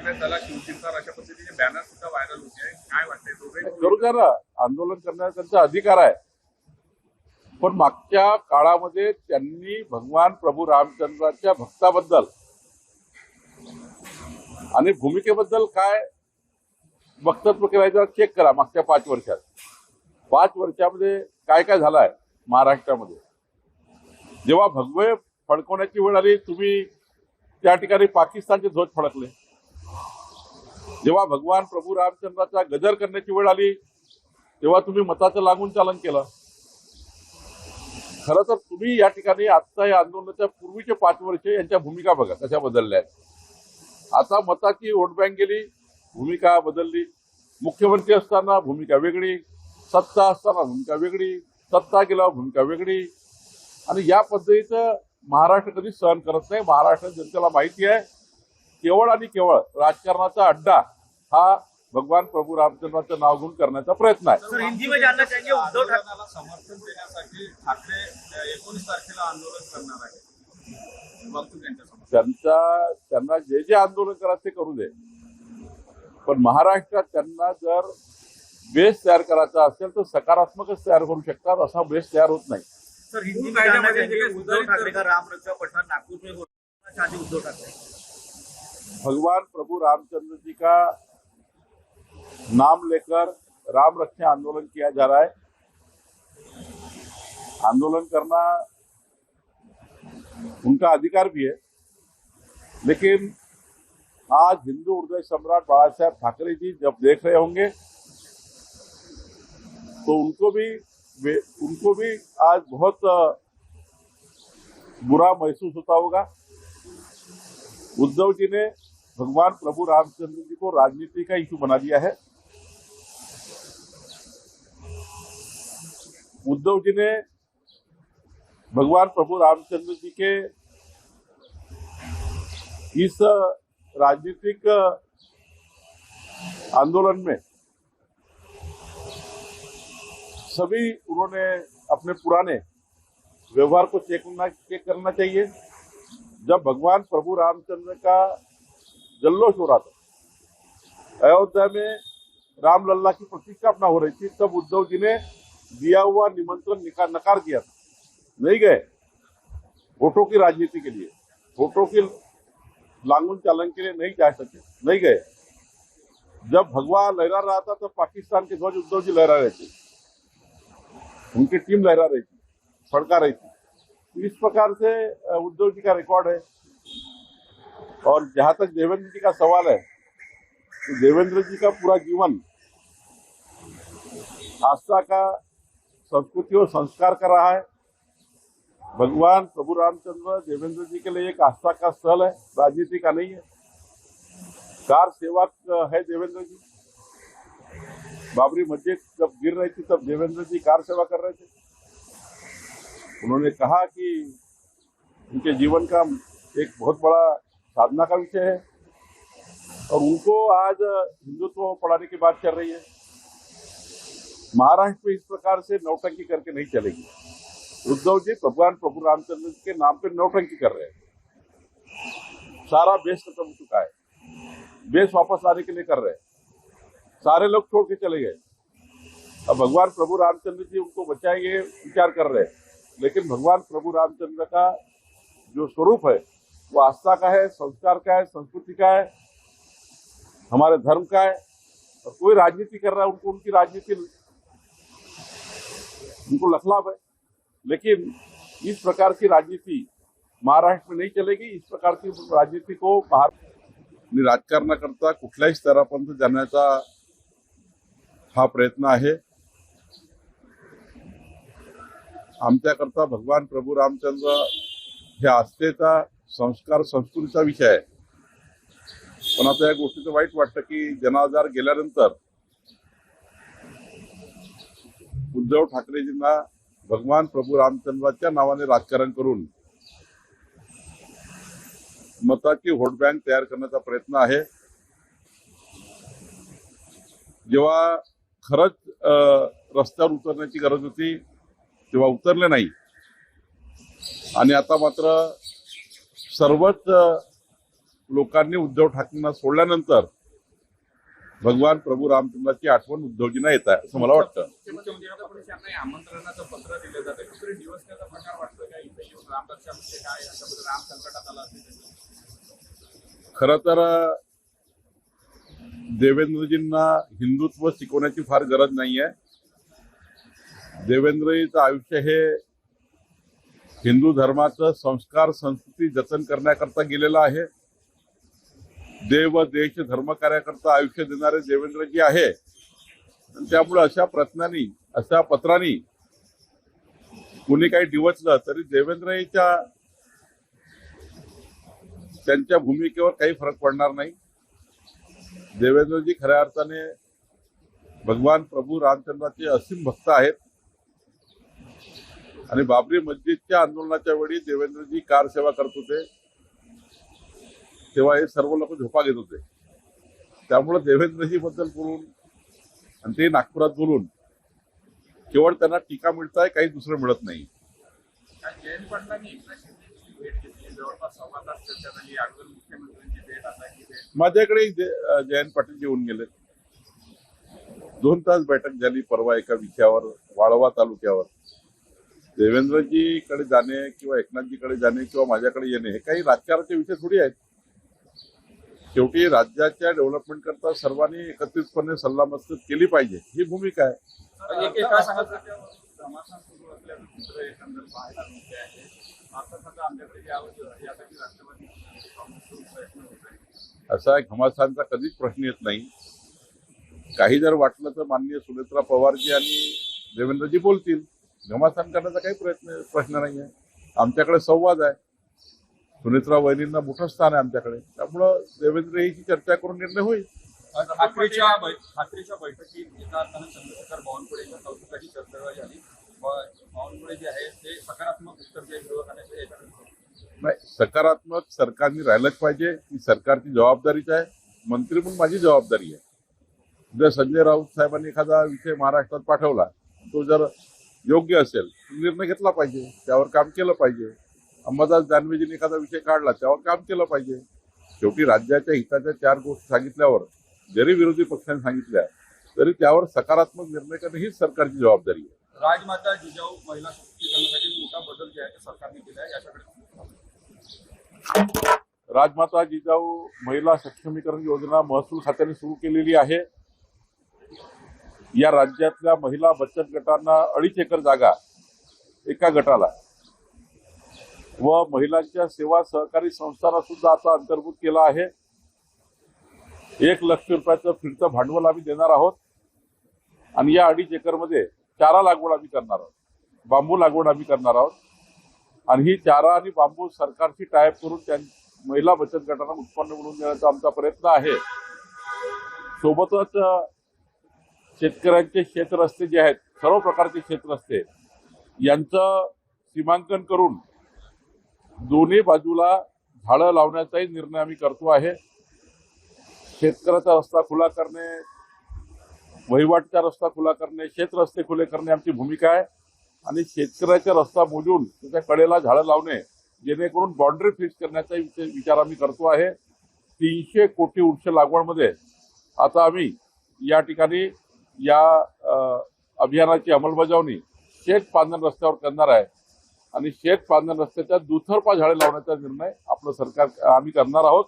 करण्यात आला, शिवशिरसार अशा पद्धतीने बॅनर सुद्धा व्हायरल होते आहे. काय वाटतंय दोघे करू द्या ना, आंदोलन करण्याचा त्यांचा अधिकार आहे. पण मागच्या काळामध्ये त्यांनी भगवान प्रभू रामचंद्राच्या भक्ताबद्दल आणि भूमिकेबद्दल काय वक्तव्य केलं चेक करा. मागच्या 5 वर्षात 5 वर्षामध्ये काय काय झालं आहे महाराष्ट्रामध्ये. जेव्हा भगवे फडकवण्याची वेळ आली, तुम्ही त्या ठिकाणी पाकिस्तानचे ध्वज फडकले. जेव्हा भगवान प्रभू रामचंद्राचा गजर करण्याची वेळ आली, तेव्हा तुम्ही मताचं लागून चालन केलं. खरं तर तुम्ही या ठिकाणी आजचा या आंदोलनाच्या पूर्वीचे 5 वर्ष यांच्या भूमिका बघा कशा बदलल्या आहेत. आता मताची वोट बँक गेली, भूमिका बदलली. मुख्यमंत्री असताना भूमिका वेगळी, सत्ता असताना भूमिका वेगळी, सत्ता गेल्यावर भूमिका वेगळी. आणि या पद्धतीचं महाराष्ट्र कधीच सहन करत नाही. महाराष्ट्र जनतेला माहिती आहे, केवळ आणि केवळ राजकारणाचा अड्डा हा भगवान प्रभू रामचंद्राचं नाव घेऊन करण्याचा प्रयत्न आहे. हिंदी में जानना चाहिए, उद्धव ठाकरेला समर्थन देण्यासाठी ठाकरे 19 तारखेला आंदोलन करणार आहे. त्यांना जे जे आंदोलन करायचं ते करू दे. पण महाराष्ट्रात त्यांना जर बेस तयार करायचा असेल तर सकारात्मकच तयार करू शकतात. असा बेस तयार होत नाही. सर, हिंदी में जानना चाहिए, उद्धव ठाकरे का राम रक्षा पठन नागपुर में होना चाहते उद्धव ठाकरे. भगवान प्रभु रामचंद्र जी का नाम लेकर राम रक्षा आंदोलन किया जा रहा है. आंदोलन करना उनका अधिकार भी है, लेकिन आज हिंदू हृदय सम्राट बाला साहेब ठाकरे जी जब देख रहे होंगे तो उनको भी आज बहुत बुरा महसूस होता होगा. उद्धव जी ने भगवान प्रभु रामचंद्र जी को राजनीति का इशू बना दिया है. उद्धव जी ने भगवान प्रभु रामचंद्र जी के इस राजनीतिक आंदोलन में सभी उन्होंने अपने पुराने व्यवहार को चेक करना चाहिए. जब भगवान प्रभु रामचंद्र का जल्लोष हो रहा था, अयोध्या में रामलल्ला की प्रतिष्ठापना हो रही थी, तब उद्धव जी ने दिया हुआ निमंत्रण नकार किया था. नहीं गए. वोटों की राजनीति के लिए, वोटों की लांगुन चालन के लिए नहीं जा सके, नहीं गए. जब भगवा लहरा रहा था तो पाकिस्तान के ध्वज उद्धव जी लहरा रहे थे, उनकी टीम लहरा रही थी, फड़का रही थी. इस प्रकार से उद्धव जी का रिकॉर्ड है. और जहां तक देवेंद्र जी का सवाल है, तो देवेंद्र जी का पूरा जीवन आस्था का, संस्कृति और संस्कार का रहा है. भगवान प्रभु रामचंद्र देवेंद्र जी के लिए एक आस्था का स्थल है, राजनीति का नहीं है. कार सेवक है देवेंद्र जी. बाबरी मस्जिद जब गिर रही थी तब देवेंद्र जी कार सेवा कर रहे थे. उन्होंने कहा कि उनके जीवन का एक बहुत बड़ा साधना का विषय है और उनको आज हिंदुत्व पढ़ाने की बात चल रही है. महाराष्ट्र में इस प्रकार से नौटंकी करके नहीं चलेगी. उद्धव जी भगवान प्रभु रामचंद्र जी के नाम पे नौटंकी कर रहे हैं. सारा बेस खत्म हो चुका है. बेस वापस लाने के लिए कर रहे हैं. सारे लोग छोड़ के चले गए. अब भगवान प्रभु रामचंद्र जी उनको बचाएंगे विचार कर रहे हैं. लेकिन भगवान प्रभु रामचंद्र का जो स्वरूप है वो आस्था का है, संस्कार का है, संस्कृति का है, हमारे धर्म का है. और कोई राजनीति कर रहा है, उनको उनकी राजनीति उनको लखलाभ है. लेकिन इस प्रकार की राजनीति महाराष्ट्र में नहीं चलेगी. इस प्रकार की राजनीति को बाहर राजकारणाकरता कुठल्याही स्तरापर्यंत जाण्याचा हा प्रयत्न आहे. आमच्याकरता भगवान प्रभू रामचंद्र हे आस्थेचा, संस्कार, संस्कृतीचा विषय आहे. पण आता या गोष्टीचं वाईट वाटतं की जनाधार गेल्यानंतर उद्धव ठाकरेजींना भगवान प्रभू रामचंद्राच्या नावाने राजकारण करून मताची व्होट बँक तयार करण्याचा प्रयत्न आहे. जेव्हा खरंच रस्त्यावर उतरण्याची गरज होती तेव्हा उतरले नाही. आणि आता मात्र सर्वच लोकांनी उद्धव ठाकरेंना सोडल्यानंतर भगवान प्रभू रामचंद्राची आठवण उद्धवजींना येत आहे असं मला वाटतं. मुख्यमंत्र्यांना आमंत्रणाचं पत्र दिलं जातं, कुठेतरी दिवसण्याचा प्रकार वाटतो का इथे येऊन राम रक्षा म्हणजे काय, अशाबद्दल राम संकटात आला असेल? खरं तर देवेंद्रजींना हिंदुत्व शिकवण्याची फार गरज नाहीये. देवेंद्रजीचं आयुष्य हे हिंदू धर्माचं संस्कार संस्कृती जतन करण्याकरता गेलेलं आहे. देव देश धर्म कार्याकरता आयुष्य देणारे देवेंद्रजी आहे. त्यामुळे अशा प्रश्नांनी अशा पत्रांनी कुणी काही डिवचलं तरी देवेंद्रजीच्या त्यांच्या भूमिकेवर काही फरक पडणार नाही. देवेंद्रजी खऱ्या अर्थाने भगवान प्रभू रामचंद्राचे असीम भक्त आहेत आणि बाबरी मस्जिदच्या आंदोलनाच्या वेळी देवेंद्रजी कार सेवा करत होते तेव्हा हे सर्व लोक झोपा घेत होते. त्यामुळे देवेंद्रजी बद्दल बोलून आणि ते नागपुरात बोलून केवळ त्यांना टीका मिळत आहे, काही दुसरं मिळत नाही. जयंत पाटलांनी एकनाथ शिंदेची भेट घेतली, जवळपास 1.25 तास चर्चा झाली. अगोदर मुख्यमंत्र्यांची भेट, आता ही भेट. माझ्याकडे जयंत पाटील येऊन गेले. 2 तास बैठक झाली परवा एका विषयावर, वाळवा तालुक्यावर. देवेंद्रजीकडे जाणे किंवा एकनाथजीकडे जाणे किंवा माझ्याकडे येणे हे काही राजकारणाचे विषय थोडी आहेत. शेवटी राज्याच्या डेव्हलपमेंट करता सर्वांनी एकत्रितपणे सल्लामसलत केली पाहिजे, ही भूमिका आहे. असा घमासांचा कधीच प्रश्न येत नाही. काही जर वाटलं तर माननीय सुनेत्रा पवारजी आणि देवेंद्रजी बोलतील. घमासान करण्याचा काही प्रश्न नाही आहे. आमच्याकडे संवाद आहे. सुनेत्रा वहिनींना मोठं स्थान आहे आमच्याकडे. त्यामुळं देवेंद्र यांची चर्चा करून निर्णय होईल. ठाकरेच्या बैठकीत एका अर्थानं चंद्रशेखर बावनकुळेच्या कौतुकाची चर्चा झाली. बावनकुळे जे आहे ते सकारात्मक उत्तर जे विरोधकांना नाही, सकारात्मक सरकारने राहिलंच पाहिजे. ही सरकारची जबाबदारीच आहे. मंत्री म्हणून माझी जबाबदारी आहे. जर संजय राऊत साहेबांनी एखादा विषय महाराष्ट्रात पाठवला, तो जर योग्य असेल निर्णय घेतला पाहिजे, त्यावर काम केलं पाहिजे. अंबादास दानवेजींनी एखादा विषय काढला, त्यावर काम केलं पाहिजे. शेवटी राज्याच्या हिताच्या 4 गोष्टी सांगितल्यावर जरी विरोधी पक्षांनी सांगितल्या तरी त्यावर सकारात्मक निर्णय करणे हीच सरकारची जबाबदारी आहे. राजमाता जिजाऊ महिला सशक्तीकरणासाठी मोठा बदल जे आहे ते सरकारने केला आहे. याच्याकडे राजमाता जिजाऊ महिला सक्षमीकरण योजना महसूल खात्याने सुरू केलेली आहे. या राज्यातल्या महिला बचत गटांना 2.5 एकर जागा एका गटाला व महिलांच्या सेवा सहकारी संस्थांना सुद्धा आता अंतर्भूत केला आहे. 1 लाख रुपयाचं फिरतं भांडवल आम्ही देणार आहोत आणि या 2.5 एकरमध्ये चारा लागवड आम्ही करणार आहोत, बांबू लागवड आम्ही करणार आहोत. आणि ही चारा आणि बांबू सरकारची टायअप करून त्या महिला बचत गटांना उत्पन्न मिळवून देण्याचा आमचा प्रयत्न आहे. सोबतच शेतकऱ्यांचे शेतरस्ते जे आहेत, सर्व प्रकारचे शेतरस्ते यांचं सीमांकन करून दोन्ही बाजूला झाडं लावण्याचाही निर्णय आम्ही करतो आहे. शेतकऱ्याचा रस्ता खुला करणे, वहिवाटचा रस्ता खुला करणे, शेतरस्ते खुले करणे आमची भूमिका आहे. आणि शेतकऱ्याचा रस्ता मोजून त्याच्या कडेला झाडं लावणे, जेणेकरून बाउंड्री फिक्स करण्याचा विचार आम्ही करतो आहे. 300 कोटी वृक्ष लागवडमध्ये आता आम्ही या ठिकाणी या अभियानाची अंमलबजावणी शेत पांधन रस्त्यावर करणार आहे आणि शेत पांधन रस्त्याच्या दुतर्फा झाडे लावण्याचा निर्णय आपलं सरकार आम्ही करणार आहोत.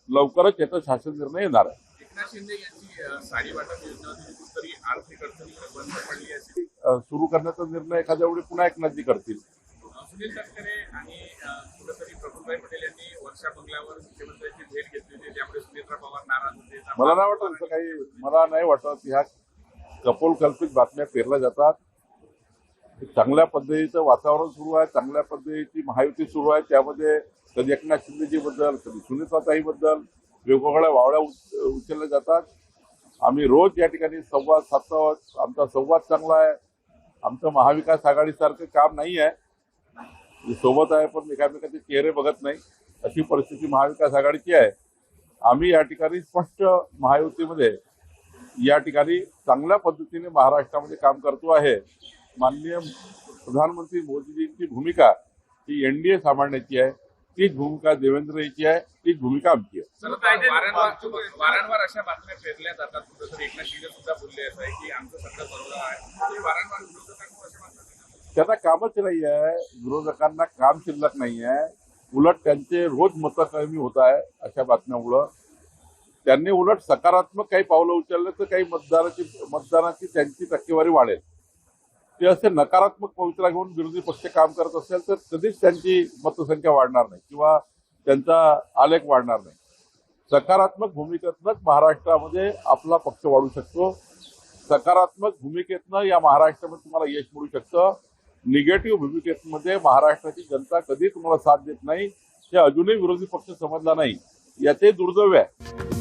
लवकरच याचा शासन निर्णय येणार आहे. एकनाथ शिंदे यांची साडी वाटप योजना तरी आर्थिक अडचणी बंद पडली असेल, सुरू करण्याचा निर्णय एखाद्या वेळी पुन्हा एकनाथजी करतील. सुनील तटकरे आणि कुठेतरी प्रफुल्लभाई पटेल यांनी वर्षा बंगल्यावर मुख्यमंत्र्यांची भेट घेतली होती, त्यामुळे सुनेत्रा पवार नाराज होते. मला नाही वाटत असं काही. मला नाही वाटत ह्या कपोलकल्पित बातम्या पेरल्या जातात. चांगल्या पद्धतीचं वातावरण सुरू आहे, चांगल्या पद्धतीची महायुती सुरू आहे. त्यामध्ये कधी एकनाथ शिंदेजी बद्दल, कधी सुनीताताई बद्दल वेगवेगळ्या वावड्या उचलल्या जातात. आम्ही रोज या ठिकाणी संवाद साधतो आहोत. आमचा संवाद चांगला आहे. आमचं महाविकास आघाडीसारखं काम नाही आहे, सोबत आहे पण एकामेकाचे चेहरे बघत नाही, अशी परिस्थिती महाविकास आघाडीची आहे. आम्ही या ठिकाणी स्पष्ट महायुतीमध्ये या ठिकाणी चांगल्या पद्धतीने महाराष्ट्रामध्ये काम करतो आहे. माननीय प्रधानमंत्री मोदीजींची भूमिका ही NDA सांभाळण्याची आहे. तीच भूमिका देवेंद्रची आहे, तीच भूमिका आमची आहे. सर, वारंवार अशा बातम्या पेरल्या जातात. कुठेतरी एकनाथ शिंदे सुद्धा बोलले असं आहे की आमचं सरकार बरोबर आहे. तरी वारंवार विरोधकांवर अशा बातम्या देतात. त्यांना कामच नाही आहे, विरोधकांना काम शिल्लक नाही आहे. उलट त्यांचे रोज मतं कमी होत आहे अशा बातम्यामुळं. त्यांनी उलट सकारात्मक काही पावलं उचललं तर काही मतदानाची त्यांची टक्केवारी वाढेल. ते असे नकारात्मक पवित्रा घेऊन विरोधी पक्ष काम करत असेल तर कधीच त्यांची मतसंख्या वाढणार नाही किंवा त्यांचा आलेख वाढणार नाही. सकारात्मक भूमिकेतनंच महाराष्ट्रामध्ये आपला पक्ष वाढू शकतो. सकारात्मक भूमिकेतनं या महाराष्ट्रामध्ये तुम्हाला यश मिळू शकतं. निगेटिव्ह भूमिकेमध्ये महाराष्ट्राची जनता कधी तुम्हाला साथ देत नाही. हे अजूनही विरोधी पक्ष समजला नाही, याचे दुर्दैव आहे.